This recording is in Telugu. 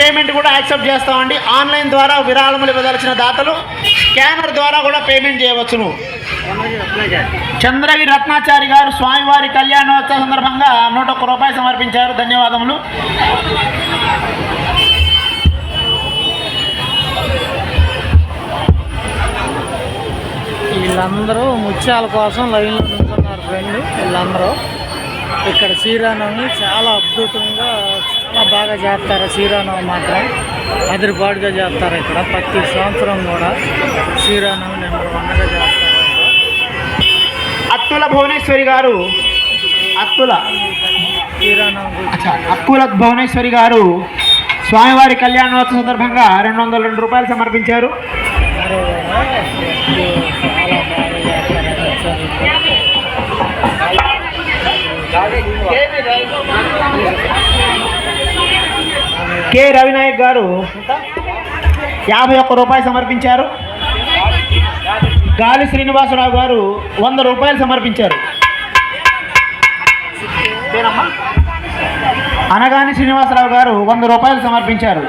పేమెంట్ కూడా యాక్సెప్ట్ చేస్తామండి. ఆన్లైన్ ద్వారా విరాళములు ఇవ్వదలసిన దాతలు స్కానర్ ద్వారా కూడా పేమెంట్ చేయవచ్చును. చంద్రగిరి రత్నాచారి గారు స్వామివారి కళ్యాణోత్సవ సందర్భంగా 101 రూపాయలు సమర్పించారు. ధన్యవాదములు. వీళ్ళందరూ ముత్యాల కోసం లైన్లో నిల్చున్నారు ఫ్రెండ్. వీళ్ళందరూ ఇక్కడ శ్రీరామనవమి చాలా అద్భుతంగా చాలా బాగా చేస్తారు. శ్రీరామనవమి మాత్రం అదిరిపాటుగా చేస్తారు. ఇక్కడ ప్రతి సంవత్సరం కూడా శ్రీరామనవమి నెంబర్ 1గా చేస్తారు. అత్తుల భువనేశ్వరి గారు అక్కుల భువనేశ్వరి గారు స్వామివారి కళ్యాణోత్సవ సందర్భంగా 202 రూపాయలు సమర్పించారు. కె రవినాయక్ గారు 51 రూపాయలు సమర్పించారు. గాలి శ్రీనివాసరావు గారు 100 రూపాయలు సమర్పించారు. అనగాని శ్రీనివాసరావు గారు 100 రూపాయలు సమర్పించారు.